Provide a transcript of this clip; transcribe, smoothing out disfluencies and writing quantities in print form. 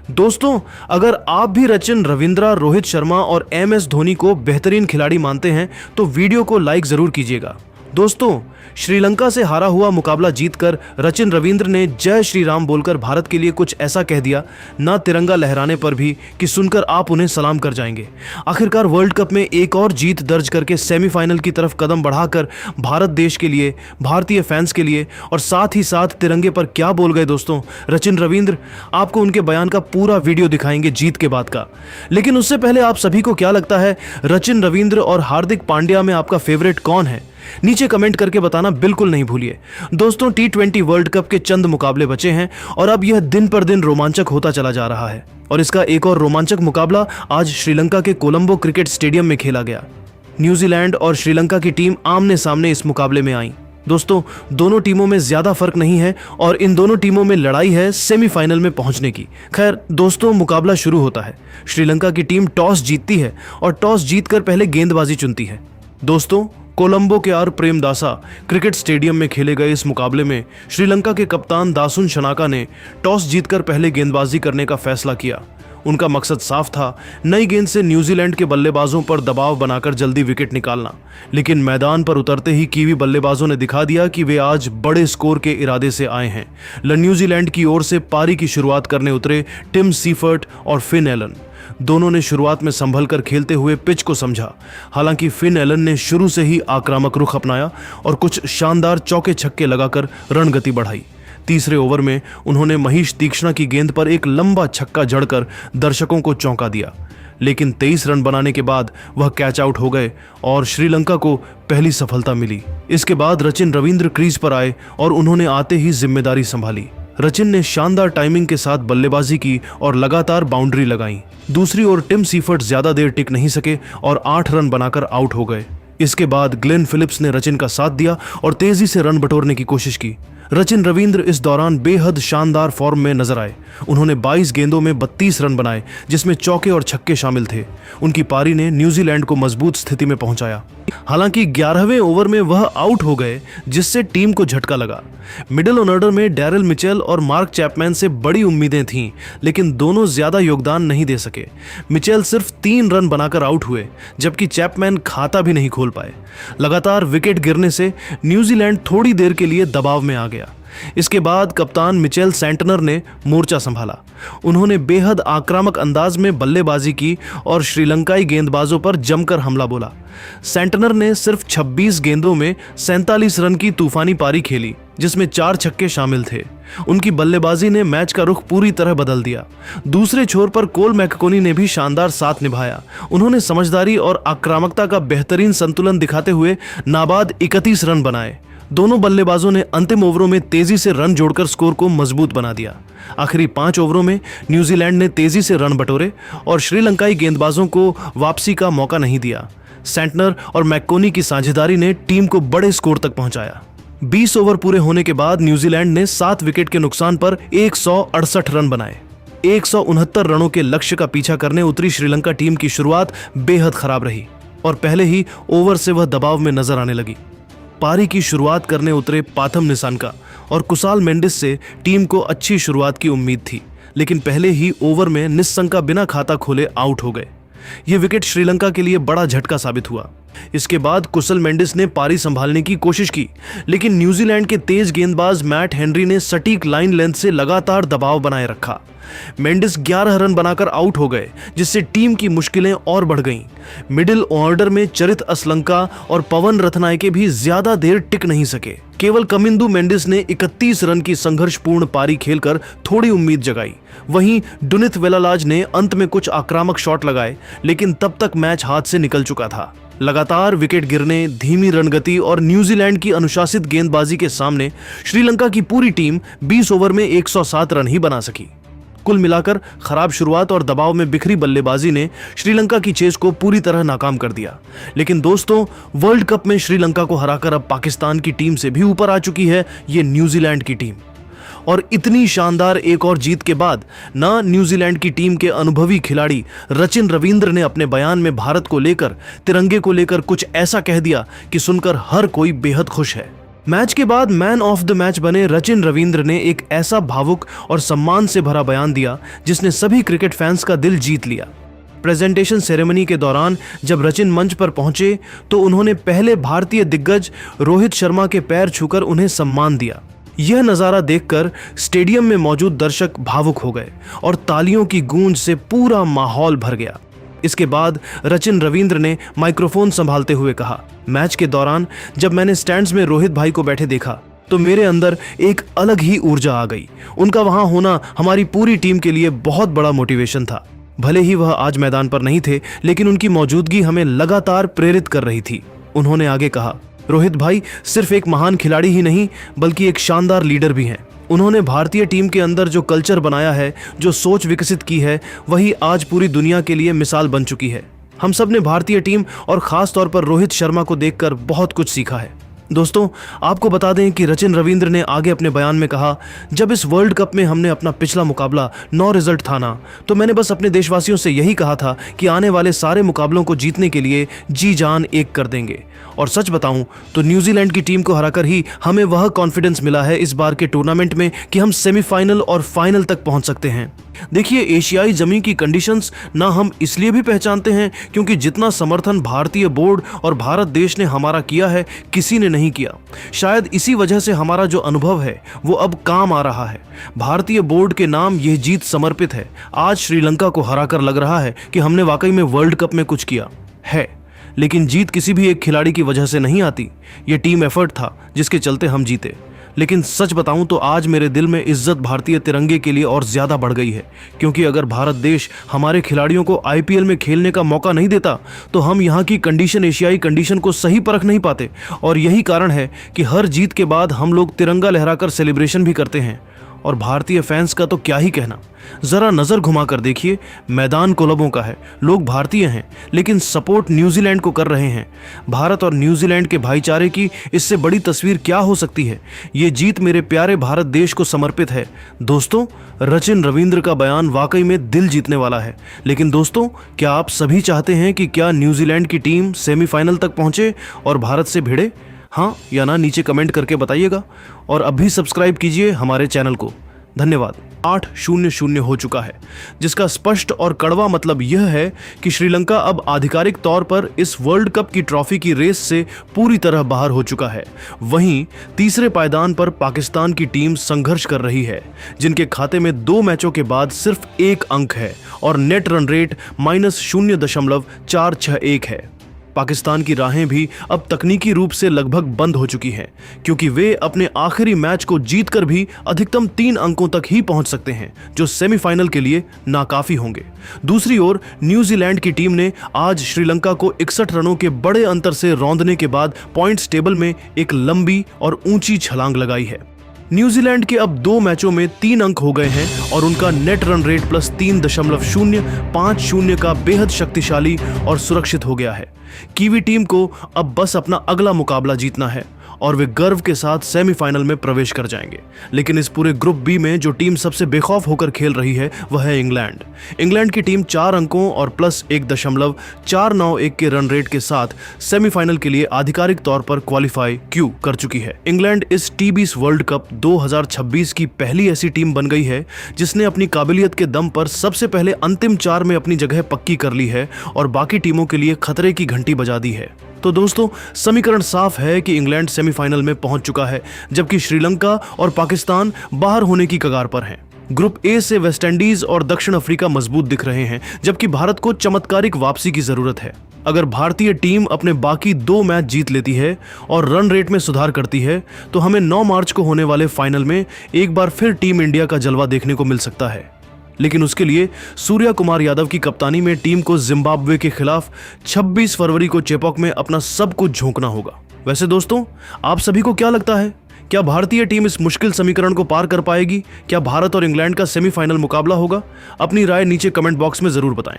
दोस्तों, अगर आप भी सचिन, रविंद्र, रोहित शर्मा और MS धोनी को बेहतरीन खिलाड़ी मानते हैं तो वीडियो को लाइक जरूर कीजिएगा। दोस्तों, श्रीलंका से हारा हुआ मुकाबला जीतकर सचिन रविंद्र ने जय श्री राम बोलकर भारत के लिए कुछ ऐसा कह दिया, ना तिरंगा लहराने पर भी, कि सुनकर आप उन्हें सलाम कर जाएंगे। आखिरकार वर्ल्ड कप में एक और जीत दर्ज करके सेमीफाइनल की तरफ कदम बढ़ाकर भारत देश के लिए, भारतीय फैंस के लिए और साथ ही साथ तिरंगे पर क्या बोल गए दोस्तों सचिन रविंद्र। आपको उनके बयान का पूरा वीडियो दिखाएंगे जीत के बाद का। लेकिन उससे पहले आप सभी को क्या लगता है, सचिन रविंद्र और हार्दिक पांड्या में आपका फेवरेट कौन है? नीचे कमेंट करके बताना बिल्कुल नहीं भूलिए। दोस्तों, T20 वर्ल्ड कप के चंद मुकाबले बचे हैं और अब यह दिन पर दिन रोमांचक होता चला जा रहा है और इसका एक और रोमांचक मुकाबला आज श्रीलंका के कोलंबो क्रिकेट स्टेडियम में खेला गया। न्यूजीलैंड और श्रीलंका की टीम आमने सामने इस मुकाबले में आई। दोस्तों, दोनों टीमों में ज्यादा फर्क नहीं है और इन दोनों टीमों में लड़ाई है सेमीफाइनल में पहुंचने की। खैर दोस्तों, मुकाबला शुरू होता है। श्रीलंका की टीम टॉस जीतती है और टॉस जीतकर पहले गेंदबाजी चुनती है। दोस्तों, कोलंबो के आर प्रेमदासा क्रिकेट स्टेडियम में खेले गए इस मुकाबले में श्रीलंका के कप्तान दासुन शनाका ने टॉस जीतकर पहले गेंदबाजी करने का फैसला किया। उनका मकसद साफ था, नई गेंद से न्यूजीलैंड के बल्लेबाजों पर दबाव बनाकर जल्दी विकेट निकालना। लेकिन मैदान पर उतरते ही कीवी बल्लेबाजों ने दिखा दिया कि वे आज बड़े स्कोर के इरादे से आए हैं। न्यूजीलैंड की ओर से पारी की शुरुआत करने उतरे टिम सीफर्ट और फिन एलन। दोनों ने शुरुआत में संभल कर खेलते हुए पिच को समझा। हालांकि फिन एलन ने शुरू से ही आक्रामक रुख अपनाया और कुछ शानदार चौके छक्के लगाकर रणगति बढ़ाई। तीसरे ओवर में उन्होंने महीश तीक्ष्णा की गेंद पर एक लंबा छक्का जड़कर दर्शकों को चौंका दिया। लेकिन 23 रन बनाने के बाद वह कैच आउट हो गए और श्रीलंका को पहली सफलता मिली। इसके बाद सचिन रविंद्र क्रीज पर आए और उन्होंने आते ही जिम्मेदारी संभाली। सचिन ने शानदार टाइमिंग के साथ बल्लेबाजी की और लगातार बाउंड्री लगाई। दूसरी ओर टिम सीफर्ट ज्यादा देर टिक नहीं सके और 8 रन बनाकर आउट हो गए। इसके बाद ग्लेन फिलिप्स ने सचिन का साथ दिया और तेजी से रन बटोरने की कोशिश की। सचिन रविंद्र इस दौरान बेहद शानदार फॉर्म में नजर आए। उन्होंने 22 गेंदों में 32 रन बनाए, जिसमें चौके और छक्के शामिल थे। उनकी पारी ने न्यूजीलैंड को मजबूत स्थिति में पहुंचाया। हालांकि 11वें ओवर में वह आउट हो गए, जिससे टीम को झटका लगा। मिडिल ऑर्डर में डैरिल मिचेल और मार्क चैपमैन से बड़ी उम्मीदें थीं, लेकिन दोनों ज्यादा योगदान नहीं दे सके। मिचेल सिर्फ 3 रन बनाकर आउट हुए, जबकि चैपमैन खाता भी नहीं खोल पाए। लगातार विकेट गिरने से न्यूजीलैंड थोड़ी देर के लिए दबाव में आ गया। इसके बाद कप्तान मिचेल सेंटनर ने मोर्चा संभाला। उन्होंने बेहद आक्रामक अंदाज में बल्लेबाजी की और श्रीलंकाई गेंदबाजों पर जमकर हमला बोला। सेंटनर ने सिर्फ 26 गेंदों में 47 रन की तूफानी पारी खेली, जिसमें 4 छक्के शामिल थे। उनकी बल्लेबाजी ने मैच का रुख पूरी तरह बदल दिया। दूसरे छोर पर कोल मैककोनी ने भी शानदार साथ निभाया। उन्होंने समझदारी और आक्रामकता का बेहतरीन संतुलन दिखाते हुए नाबाद 31 रन बनाए। दोनों बल्लेबाजों ने अंतिम ओवरों में तेजी से रन जोड़कर स्कोर को मजबूत बना दिया। आखिरी 5 ओवरों में न्यूजीलैंड ने तेजी से रन बटोरे और श्रीलंकाई गेंदबाजों को वापसी का मौका नहीं दिया। सेंटनर और मैककोनी की साझेदारी ने टीम को बड़े स्कोर तक पहुंचाया। 20 ओवर पूरे होने के बाद न्यूजीलैंड ने 7 विकेट के नुकसान पर 168 रन बनाए। 169 रनों के लक्ष्य का पीछा करने उतरी श्रीलंका टीम की शुरुआत बेहद खराब रही और पहले ही ओवर से वह दबाव में नजर आने लगी। पारी की शुरुआत करने उतरे पाथम निसानका और कुसाल मेंडिस से टीम को अच्छी शुरुआत की उम्मीद थी, लेकिन पहले ही ओवर में निस्संका बिना खाता खोले आउट हो गए। ये विकेट श्रीलंका के लिए बड़ा झटका साबित हुआ। इसके बाद कुशल मेंडिस ने पारी संभालने की कोशिश की, लेकिन न्यूजीलैंड के तेज गेंदबाज मैट हेनरी ने सटीक लाइन लेंथ से लगातार दबाव बनाए रखा। मेंडिस 11 रन बनाकर आउट हो गए, जिससे टीम की मुश्किलें और बढ़ गईं। मिडिल ऑर्डर में चरित असलंका और पवन रत्नायके भी ज्यादा देर टिक नहीं सके। केवल कमिंदु मेंडिस ने 31 रन की संघर्षपूर्ण पारी खेलकर थोड़ी उम्मीद जगाई। वहीं डुनिथ वेलालाज ने अंत में कुछ आक्रामक शॉट लगाए, लेकिन तब तक मैच हाथ से निकल चुका था। लगातार विकेट गिरने, धीमी रनगति और न्यूजीलैंड की अनुशासित गेंदबाजी के सामने श्रीलंका की पूरी टीम 20 ओवर में 107 रन ही बना सकी। कुल मिलाकर खराब शुरुआत और दबाव में बिखरी बल्लेबाजी ने श्रीलंका की चेस को पूरी तरह नाकाम कर दिया। लेकिन दोस्तों, वर्ल्ड कप में श्रीलंका को हराकर अब पाकिस्तान की टीम से भी ऊपर आ चुकी है ये न्यूजीलैंड की टीम। और इतनी शानदार एक और जीत के बाद ना न्यूजीलैंड की टीम के अनुभवी खिलाड़ी सचिन रविंद्र ने अपने बयान में भारत को लेकर, तिरंगे को लेकर कुछ ऐसा कह दिया कि सुनकर हर कोई बेहद खुश है। मैच के बाद मैन ऑफ द मैच बने रचिन रविंद्र ने एक ऐसा भावुक और सम्मान से भरा बयान दिया जिसने सभी क्रिकेट फैंस का दिल जीत लिया। प्रेजेंटेशन सेरेमनी के दौरान जब रचिन मंच पर पहुंचे तो उन्होंने पहले भारतीय दिग्गज रोहित शर्मा के पैर छूकर उन्हें सम्मान दिया। यह नज़ारा देखकर स्टेडियम में मौजूद दर्शक भावुक हो गए और तालियों की गूंज से पूरा माहौल भर गया। इसके बाद रचिन रविंद्र ने माइक्रोफोन संभालते हुए कहा, मैच के दौरान जब मैंने स्टैंड्स में रोहित भाई को बैठे देखा तो मेरे अंदर एक अलग ही ऊर्जा आ गई। उनका वहां होना हमारी पूरी टीम के लिए बहुत बड़ा मोटिवेशन था। भले ही वह आज मैदान पर नहीं थे, लेकिन उनकी मौजूदगी हमें लगातार प्रेरित कर रही थी। उन्होंने आगे कहा, रोहित भाई सिर्फ एक महान खिलाड़ी ही नहीं बल्कि एक शानदार लीडर भी हैं। उन्होंने भारतीय टीम के अंदर जो कल्चर बनाया है, जो सोच विकसित की है, वही आज पूरी दुनिया के लिए मिसाल बन चुकी है। हम सब ने भारतीय टीम और खास तौर पर रोहित शर्मा को देखकर बहुत कुछ सीखा है। दोस्तों, आपको बता दें कि रचिन रविंद्र ने आगे अपने बयान में कहा, जब इस वर्ल्ड कप में हमने अपना पिछला मुकाबला 9 रिजल्ट था ना, तो मैंने बस अपने देशवासियों से यही कहा था कि आने वाले सारे मुकाबलों को जीतने के लिए जी जान एक कर देंगे। और सच बताऊं तो न्यूजीलैंड की टीम को हराकर ही हमें वह कॉन्फिडेंस मिला है इस बार के टूर्नामेंट में कि हम सेमीफाइनल और फाइनल तक पहुंच सकते हैं। देखिए, एशियाई जमीन की कंडीशंस ना हम इसलिए भी पहचानते हैं क्योंकि जितना समर्थन भारतीय बोर्ड और भारत देश ने हमारा किया है, किसी ने नहीं किया। शायद इसी वजह से हमारा जो अनुभव है वो अब काम आ रहा है। भारतीय बोर्ड के नाम यह जीत समर्पित है। आज श्रीलंका को हराकर लग रहा है कि हमने वाकई में वर्ल्ड कप में कुछ किया है, लेकिन जीत किसी भी एक खिलाड़ी की वजह से नहीं आती। ये टीम एफर्ट था जिसके चलते हम जीते। लेकिन सच बताऊं तो आज मेरे दिल में इज्जत भारतीय तिरंगे के लिए और ज्यादा बढ़ गई है, क्योंकि अगर भारत देश हमारे खिलाड़ियों को आईपीएल में खेलने का मौका नहीं देता तो हम यहाँ की कंडीशन, एशियाई कंडीशन को सही परख नहीं पाते। और यही कारण है कि हर जीत के बाद हम लोग तिरंगा लहराकर सेलिब्रेशन भी करते हैं। और भारतीय फैंस का तो क्या ही कहना। जरा नजर घुमाकर देखिए, मैदान कोलंबो का है, लोग भारतीय हैं लेकिन सपोर्ट न्यूजीलैंड को कर रहे हैं। भारत और न्यूजीलैंड के भाईचारे की इससे बड़ी तस्वीर क्या हो सकती है। ये जीत मेरे प्यारे भारत देश को समर्पित है। दोस्तों, रचिन रविंद्र का बयान वाकई में दिल जीतने वाला है। लेकिन दोस्तों, क्या आप सभी चाहते हैं कि क्या न्यूजीलैंड की टीम सेमीफाइनल तक पहुंचे और भारत से भिड़े? हाँ या ना नीचे कमेंट करके बताइएगा और अभी सब्सक्राइब कीजिए हमारे चैनल को। धन्यवाद। 8-0 हो चुका है, जिसका स्पष्ट और कड़वा मतलब यह है कि श्रीलंका अब आधिकारिक तौर पर इस वर्ल्ड कप की ट्रॉफी की रेस से पूरी तरह बाहर हो चुका है। वहीं तीसरे पायदान पर पाकिस्तान की टीम संघर्ष कर रही है, जिनके खाते में 2 मैचों के बाद सिर्फ 1 अंक है और नेट रन रेट -0.461 है। पाकिस्तान की राहें भी अब तकनीकी रूप से लगभग बंद हो चुकी हैं, क्योंकि वे अपने आखिरी मैच को जीतकर भी अधिकतम 3 अंकों तक ही पहुंच सकते हैं, जो सेमीफाइनल के लिए नाकाफी होंगे। दूसरी ओर न्यूजीलैंड की टीम ने आज श्रीलंका को 61 रनों के बड़े अंतर से रौंदने के बाद पॉइंट्स टेबल में एक लंबी और ऊंची छलांग लगाई है। न्यूजीलैंड के अब 2 मैचों में 3 अंक हो गए हैं और उनका नेट रन रेट +3.050 का बेहद शक्तिशाली और सुरक्षित हो गया है। कीवी टीम को अब बस अपना अगला मुकाबला जीतना है और वे गर्व के साथ सेमीफाइनल में प्रवेश कर जाएंगे। लेकिन इस पूरे ग्रुप बी में जो टीम सबसे बेखौफ होकर खेल रही है वह है इंग्लैंड। इंग्लैंड की टीम 4 अंकों और +1.491 के रन रेट के साथ सेमीफाइनल के लिए आधिकारिक तौर पर क्वालिफाई कर चुकी है। इंग्लैंड इस टी20 वर्ल्ड कप 2026 की पहली ऐसी टीम बन गई है जिसने अपनी काबिलियत के दम पर सबसे पहले अंतिम 4 में अपनी जगह पक्की कर ली है और बाकी टीमों के लिए खतरे की घंटी बजा दी है। तो दोस्तों, समीकरण साफ है कि इंग्लैंड सेमीफाइनल में पहुंच चुका है, जबकि श्रीलंका और पाकिस्तान बाहर होने की कगार पर हैं। ग्रुप ए से वेस्टइंडीज और दक्षिण अफ्रीका मजबूत दिख रहे हैं, जबकि भारत को चमत्कारिक वापसी की जरूरत है। अगर भारतीय टीम अपने बाकी 2 मैच जीत लेती है और रन रेट में सुधार करती है तो हमें 9 मार्च को होने वाले फाइनल में एक बार फिर टीम इंडिया का जलवा देखने को मिल सकता है। लेकिन उसके लिए सूर्या कुमार यादव की कप्तानी में टीम को जिम्बाब्वे के खिलाफ 26 फरवरी को चेपॉक में अपना सब कुछ झोंकना होगा। वैसे दोस्तों, आप सभी को क्या लगता है, क्या भारतीय टीम इस मुश्किल समीकरण को पार कर पाएगी? क्या भारत और इंग्लैंड का सेमीफाइनल मुकाबला होगा? अपनी राय नीचे कमेंट बॉक्स में जरूर बताएं।